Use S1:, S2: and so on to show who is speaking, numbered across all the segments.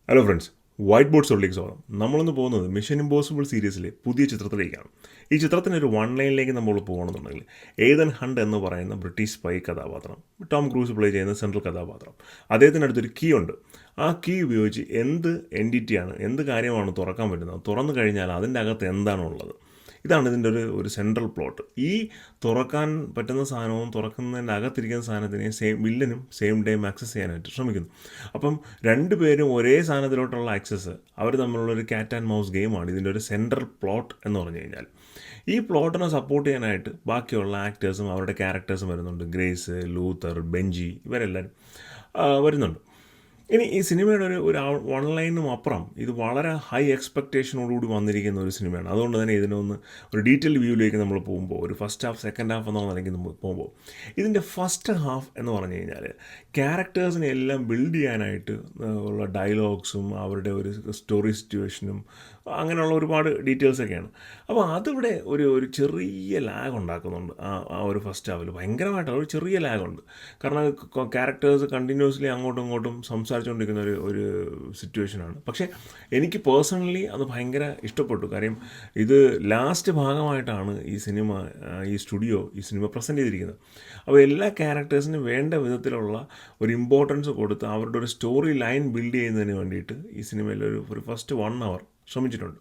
S1: Hello friends, white board സ്റ്റോറിലേക്ക് സ്വാഗതം. നമ്മളിന്ന് പോകുന്നത് മിഷൻ ഇമ്പോസിബിൾ സീരീസിലെ പുതിയ ചിത്രത്തിലേക്കാണ്. ഈ ചിത്രത്തിൻ്റെ ഒരു വൺ ലൈനിലേക്ക് നമ്മൾ പോകണമെന്നുണ്ടെങ്കിൽ ഏതൻ ഹണ്ട് എന്ന് പറയുന്ന ബ്രിട്ടീഷ് സ്പൈ കഥാപാത്രം, ടോം ക്രൂസ് പ്ലേ ചെയ്യുന്ന സെൻട്രൽ കഥാപാത്രം, അദ്ദേഹത്തിനടുത്തൊരു കീ ഉണ്ട്. ആ കീ ഉപയോഗിച്ച് എന്ത് എൻറ്റിറ്റിയാണ്, എന്ത് കാര്യമാണ് തുറക്കാൻ പറ്റുന്നത്, തുറന്നു കഴിഞ്ഞാൽ അതിൻ്റെ അകത്ത് എന്താണുള്ളത്, ഇതാണ് ഇതിൻ്റെ ഒരു സെൻട്രൽ പ്ലോട്ട്. ഈ തുറക്കാൻ പറ്റുന്ന സാധനവും തുറക്കുന്നതിൻ്റെ അകത്തിരിക്കുന്ന സാധനത്തിനെ വില്ലനും സെയിം ടൈം ആക്സസ് ചെയ്യാനായിട്ട് ശ്രമിക്കുന്നു. അപ്പം രണ്ടുപേരും ഒരേ സാധനത്തിലോട്ടുള്ള ആക്സസ് അവർ തമ്മിലുള്ളൊരു ക്യാറ്റ് ആൻഡ് മൗസ് ഗെയിമാണ് ഇതിൻ്റെ ഒരു സെൻട്രൽ പ്ലോട്ട് എന്ന് പറഞ്ഞു കഴിഞ്ഞാൽ. ഈ പ്ലോട്ടിനെ സപ്പോർട്ട് ചെയ്യാനായിട്ട് ബാക്കിയുള്ള ആക്ടേഴ്സും അവരുടെ ക്യാരക്ടേഴ്സും വരുന്നുണ്ട്. ഗ്രേസ്, ലൂത്തർ, ബെഞ്ചി, ഇവരെല്ലാവരും വരുന്നുണ്ട്. ഇനി ഈ സിനിമയുടെ ഒരു വൺ ലൈനും അപ്പുറം ഇത് വളരെ ഹൈ എക്സ്പെക്റ്റേഷനോടുകൂടി വന്നിരിക്കുന്ന ഒരു സിനിമയാണ്. അതുകൊണ്ട് തന്നെ ഇതിനൊന്ന് ഒരു ഡീറ്റെയിൽ വ്യൂവിലേക്ക് നമ്മൾ പോകുമ്പോൾ, ഒരു ഫസ്റ്റ് ഹാഫ് സെക്കൻഡ് ഹാഫ് എന്നുള്ള നിലയ്ക്ക് നമ്മൾ പോകുമ്പോൾ, ഇതിൻ്റെ ഫസ്റ്റ് ഹാഫ് എന്ന് പറഞ്ഞു കഴിഞ്ഞാൽ ക്യാരക്ടേഴ്സിനെ എല്ലാം ബിൽഡ് ചെയ്യാനായിട്ട് ഉള്ള ഡയലോഗ്സും അവരുടെ ഒരു സ്റ്റോറി സിറ്റുവേഷനും അങ്ങനെയുള്ള ഒരുപാട് ഡീറ്റെയിൽസൊക്കെയാണ്. അപ്പോൾ അതിവിടെ ഒരു ചെറിയ ലാഗ് ഉണ്ടാക്കുന്നുണ്ട്. ആ ഒരു ഫസ്റ്റ് ഹാഫിൽ ഭയങ്കരമായിട്ടുള്ള ഒരു ചെറിയ ലാഗുണ്ട്. കാരണം ക്യാരക്ടേഴ്സ് കണ്ടിന്യൂസ്ലി അങ്ങോട്ടും ഇങ്ങോട്ടും സംസാരിച്ചുകൊണ്ടിരിക്കുന്ന ഒരു സിറ്റുവേഷനാണ്. പക്ഷേ എനിക്ക് പേഴ്സണലി അത് ഭയങ്കര ഇഷ്ടപ്പെട്ടു. കാര്യം ഇത് ലാസ്റ്റ് ഭാഗമായിട്ടാണ് ഈ സ്റ്റുഡിയോ ഈ സിനിമ പ്രസൻറ്റ് ചെയ്തിരിക്കുന്നത്. അപ്പോൾ എല്ലാ ക്യാരക്ടേഴ്സിനും വേണ്ട വിധത്തിലുള്ള ഒരു ഇമ്പോർട്ടൻസ് കൊടുത്ത് അവരുടെ ഒരു സ്റ്റോറി ലൈൻ ബിൽഡ് ചെയ്യുന്നതിന് വേണ്ടിയിട്ട് ഈ സിനിമയിൽ ഒരു ഫസ്റ്റ് 1 hour ശ്രമിച്ചിട്ടുണ്ട്.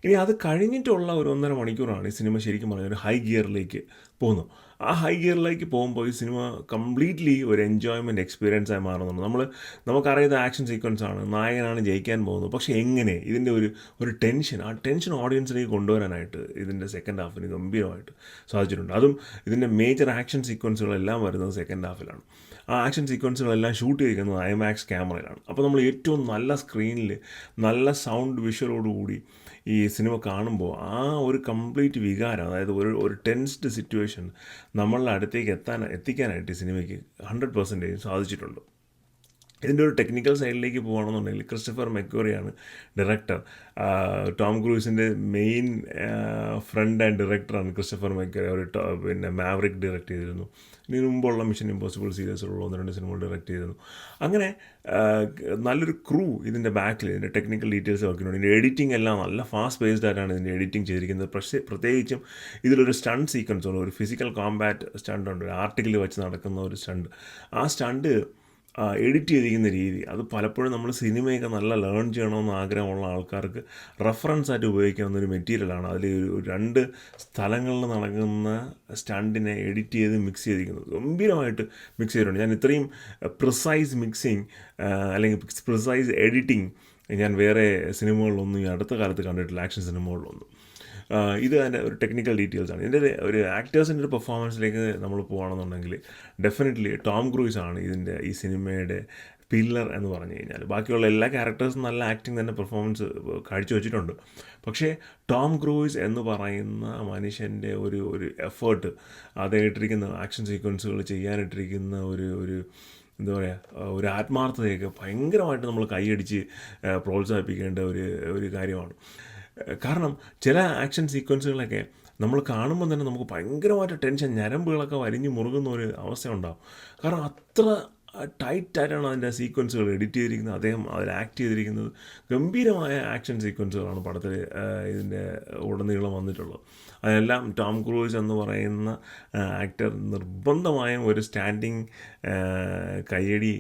S1: ഇനി അത് കഴിഞ്ഞിട്ടുള്ള ഒരു 1.5 മണിക്കൂറാണ് ഈ സിനിമ ശരിക്കും പറഞ്ഞാൽ ഒരു ഹൈ ഗിയറിലേക്ക് പോകുന്നു. ആ ഹൈ ഗിയറിലേക്ക് പോകുമ്പോൾ ഈ സിനിമ കംപ്ലീറ്റ്ലി ഒരു എൻജോയ്മെൻറ്റ് എക്സ്പീരിയൻസായി മാറുന്നുണ്ട്. നമുക്കറിയുന്ന ആക്ഷൻ സീക്വൻസാണ്, നായകനാണ് ജയിക്കാൻ പോകുന്നത്. പക്ഷേ എങ്ങനെ ഇതിൻ്റെ ഒരു ടെൻഷൻ ഓഡിയൻസിലേക്ക് കൊണ്ടുവരാനായിട്ട് ഇതിൻ്റെ സെക്കൻഡ് ഹാഫിന് ഗംഭീരമായിട്ട് സാധിച്ചിട്ടുണ്ട്. അതും ഇതിൻ്റെ മേജർ ആക്ഷൻ സീക്വൻസുകളെല്ലാം വരുന്നത് സെക്കൻഡ് ഹാഫിലാണ്. ആ ആക്ഷൻ സീക്വൻസുകളെല്ലാം ഷൂട്ട് ചെയ്തിരിക്കുന്നത് IMAX ക്യാമറയിലാണ്. അപ്പോൾ നമ്മൾ ഏറ്റവും നല്ല സ്ക്രീനിൽ നല്ല സൗണ്ട് വിഷ്വലോടുകൂടി ഈ സിനിമ കാണുമ്പോൾ ആ ഒരു കംപ്ലീറ്റ് വികാരം, അതായത് ഒരു ടെൻസ്ഡ് സിറ്റുവേഷൻ നമ്മളുടെ അടുത്തേക്ക് എത്തിക്കാനായിട്ട് ഈ സിനിമയ്ക്ക് 100% സാധിച്ചിട്ടുണ്ട്. ഇതിൻ്റെ ഒരു ടെക്നിക്കൽ സൈഡിലേക്ക് പോകുകയാണെന്നുണ്ടെങ്കിൽ ക്രിസ്റ്റഫർ മെക്വറിയാണ് ഡയറക്ടർ. ടോം ക്രൂസിൻ്റെ മെയിൻ ഫ്രണ്ട് ആൻഡ് ഡയറക്ടറാണ് ക്രിസ്റ്റഫർ മെക്വറി. അവർ പിന്നെ മാവറിക് ഡയറക്റ്റ് ചെയ്തിരുന്നു. ഇതിന് മുമ്പുള്ള മിഷൻ ഇമ്പോസിബിൾ സീരീസിലുള്ള 1-2 സിനിമകൾ ഡയറക്റ്റ് ചെയ്തിരുന്നു. അങ്ങനെ നല്ലൊരു ക്രൂ ഇതിൻ്റെ ബാക്കിൽ ഇതിൻ്റെ ടെക്നിക്കൽ ഡീറ്റെയിൽസ് നോക്കിയിട്ടുണ്ട്. ഇതിൻ്റെ എഡിറ്റിംഗ് എല്ലാം നല്ല ഫാസ്റ്റ് ബേസ്ഡ് ആയിട്ടാണ് ഇതിൻ്റെ എഡിറ്റിംഗ് ചെയ്തിരിക്കുന്നത്. പ്രത്യേകിച്ചും ഇതിലൊരു സ്റ്റണ്ട് സീക്വൻസ് ഉണ്ട്, ഒരു ഫിസിക്കൽ കോമ്പാറ്റ് സ്റ്റണ്ട് ഉണ്ട്, ഒരു ആർട്ടിക്കിൾ വെച്ച് നടക്കുന്ന ഒരു സ്റ്റണ്ട്. ആ സ്റ്റണ്ട് എഡിറ്റ് ചെയ്തിരിക്കുന്ന രീതി, അത് പലപ്പോഴും നമ്മൾ സിനിമയൊക്കെ നല്ല ലേൺ ചെയ്യണമെന്ന് ആഗ്രഹമുള്ള ആൾക്കാർക്ക് റെഫറൻസ് ആയിട്ട് ഉപയോഗിക്കാവുന്ന ഒരു മെറ്റീരിയലാണ്. അതിൽ 2 സ്ഥലങ്ങളിൽ നടക്കുന്ന സ്റ്റണ്ടിനെ എഡിറ്റ് ചെയ്ത് മിക്സ് ചെയ്തിരിക്കുന്നത് ഗംഭീരമായിട്ട് മിക്സ് ചെയ്തിട്ടുണ്ട്. ഞാൻ ഇത്രയും പ്രിസൈസ് മിക്സിങ് അല്ലെങ്കിൽ പ്രിസൈസ് എഡിറ്റിംഗ് ഞാൻ വേറെ സിനിമകളിലൊന്നും ഈ അടുത്ത കാലത്ത് കണ്ടിട്ടില്ല, ആക്ഷൻ സിനിമകളിലൊന്നും. ഇത് അതിൻ്റെ ഒരു ടെക്നിക്കൽ ഡീറ്റെയിൽസാണ്. ഇതിൻ്റെ ഒരു ആക്ടേഴ്സിൻ്റെ ഒരു പെർഫോമൻസിലേക്ക് നമ്മൾ പോകുകയാണെന്നുണ്ടെങ്കിൽ ഡെഫിനറ്റ്ലി ടോം ക്രൂസ് ആണ് ഈ സിനിമയുടെ പില്ലർ എന്ന് പറഞ്ഞു കഴിഞ്ഞാൽ. ബാക്കിയുള്ള എല്ലാ ക്യാരക്ടേഴ്സും നല്ല ആക്ടിങ് തന്നെ പെർഫോമൻസ് കാഴ്ചവെച്ചിട്ടുണ്ട്. പക്ഷേ ടോം ക്രൂസ് എന്ന് പറയുന്ന മനുഷ്യൻ്റെ ഒരു എഫേർട്ട്, അദ്ദേഹത്തിരിക്കുന്ന ആക്ഷൻ സീക്വൻസുകൾ ചെയ്യാനിട്ടിരിക്കുന്ന ഒരു എന്താ പറയുക, ഒരു ആത്മാർത്ഥതയൊക്കെ ഭയങ്കരമായിട്ട് നമ്മൾ കൈയടിച്ച് പ്രോത്സാഹിപ്പിക്കേണ്ട ഒരു കാര്യമാണ്. കാരണം ചില ആക്ഷൻ സീക്വൻസുകളൊക്കെ നമ്മൾ കാണുമ്പോൾ തന്നെ നമുക്ക് ഭയങ്കരമായിട്ട് ടെൻഷൻ, ഞരമ്പുകളൊക്കെ വലിഞ്ഞു മുറുകുന്ന ഒരു അവസ്ഥ ഉണ്ടാകും. കാരണം അത്ര ടൈറ്റായിട്ടാണ് അതിൻ്റെ സീക്വൻസുകൾ എഡിറ്റ് ചെയ്തിരിക്കുന്നത്, അദ്ദേഹം അതിൽ ആക്ട് ചെയ്തിരിക്കുന്നത്. ഗംഭീരമായ ആക്ഷൻ സീക്വൻസുകളാണ് പടത്തിൽ ഇതിൻ്റെ ഉടനീളം വന്നിട്ടുള്ളത്. അതെല്ലാം ടോം ക്രൂസ് എന്ന് പറയുന്ന ആക്ടർ നിർബന്ധമായും ഒരു സ്റ്റാൻഡിങ് കയ്യടി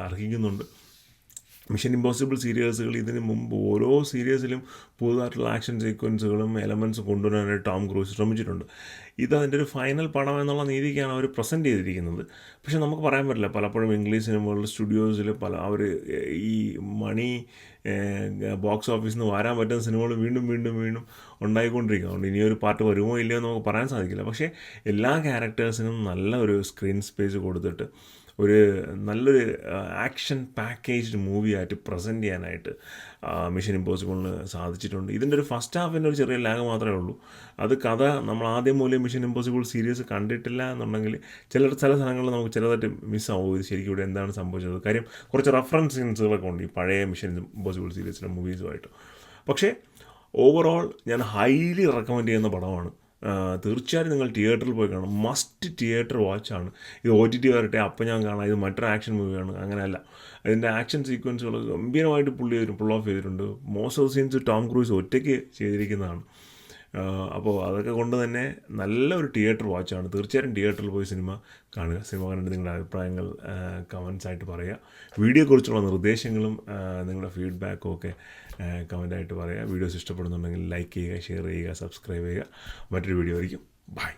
S1: അർഹിക്കുന്നുണ്ട്. മിഷൻ ഇമ്പോസിബിൾ സീരീസുകൾ ഇതിന് മുമ്പ് ഓരോ സീരീസിലും പുതുതായിട്ടുള്ള ആക്ഷൻ സീക്വൻസുകളും എലമെൻറ്റ്സും കൊണ്ടുവരാനായിട്ട് ടോം ക്രൂസ് ശ്രമിച്ചിട്ടുണ്ട്. ഇതതിൻ്റെ ഒരു ഫൈനൽ പടം എന്നുള്ള രീതിക്കാണ് അവർ പ്രസൻറ്റ് ചെയ്തിരിക്കുന്നത്. പക്ഷേ നമുക്ക് പറയാൻ പറ്റില്ല, പലപ്പോഴും ഇംഗ്ലീഷ് സിനിമകളിൽ സ്റ്റുഡിയോസിൽ അവർ ഈ മണി ബോക്സ് ഓഫീസിൽ നിന്ന് വരാൻ പറ്റുന്ന സിനിമകൾ വീണ്ടും വീണ്ടും വീണ്ടും ഉണ്ടായിക്കൊണ്ടിരിക്കുക. അതുകൊണ്ട് ഇനിയൊരു പാർട്ട് വരുമോ ഇല്ലയോ എന്ന് നമുക്ക് പറയാൻ സാധിക്കില്ല. പക്ഷേ എല്ലാ ക്യാരക്ടേഴ്സിനും നല്ല ഒരു സ്ക്രീൻ സ്പേസ് കൊടുത്തിട്ട് നല്ലൊരു ആക്ഷൻ പാക്കേജ്ഡ് മൂവിയായിട്ട് പ്രസൻറ്റ് ചെയ്യാനായിട്ട് മിഷൻ ഇമ്പോസിബിളിന് സാധിച്ചിട്ടുണ്ട്. ഇതിൻ്റെ ഒരു ഫസ്റ്റ് ഹാഫിൻ്റെ ഒരു ചെറിയ ലാഗ് മാത്രമേ ഉള്ളൂ. അത് കഥ നമ്മൾ ആദ്യം മൂലം മിഷൻ ഇമ്പോസിബിൾ സീരീസ് കണ്ടിട്ടില്ല എന്നുണ്ടെങ്കിൽ ചില സ്ഥലങ്ങളിൽ നമുക്ക് ചിലതായിട്ട് മിസ്സാവും. ഇത് ശരിക്കും ഇവിടെ എന്താണ് സംഭവിച്ചത്. കാര്യം കുറച്ച് റെഫറൻസ് സീൻസുകളൊക്കെ ഉണ്ട് ഈ പഴയ മിഷൻ ഇമ്പോസിബിൾ സീരീസിലെ മൂവീസുമായിട്ട്. പക്ഷേ ഓവറോൾ ഞാൻ ഹൈലി റെക്കമെൻഡ് ചെയ്യുന്ന പടമാണ് തീർച്ചയായും നിങ്ങൾ തിയേറ്ററിൽ പോയി കാണണം. മസ്റ്റ് തിയേറ്റർ വാച്ചാണ്. ഇത് OTT വരട്ടെ അപ്പം ഞാൻ കാണാം, ഇത് മറ്റൊരു ആക്ഷൻ മൂവിയാണ്, അങ്ങനെയല്ല. അതിൻ്റെ ആക്ഷൻ സീക്വൻസുകൾ ഗംഭീരമായിട്ട് പുൾ ഓഫ് ചെയ്തിട്ടുണ്ട്. Most of scenes Tom Cruise ഒറ്റയ്ക്ക് ചെയ്തിരിക്കുന്നതാണ്. അപ്പോൾ അതൊക്കെ കൊണ്ട് തന്നെ നല്ലൊരു തിയേറ്റർ വാച്ചാണ്. തീർച്ചയായും തിയേറ്ററിൽ പോയി സിനിമ കാണുക. സിനിമ കണ്ടിട്ട് നിങ്ങളുടെ അഭിപ്രായങ്ങൾ കമൻസ് ആയിട്ട് പറയുക. വീഡിയോയെക്കുറിച്ചുള്ള നിർദ്ദേശങ്ങളും നിങ്ങളുടെ ഫീഡ്ബാക്കും ഒക്കെ കമൻ്റായിട്ട് പറയുക. വീഡിയോസ് ഇഷ്ടപ്പെടുന്നുണ്ടെങ്കിൽ ലൈക്ക് ചെയ്യുക, ഷെയർ ചെയ്യുക, സബ്സ്ക്രൈബ് ചെയ്യുക. മറ്റൊരു വീഡിയോ ആയിരിക്കും. ബൈ.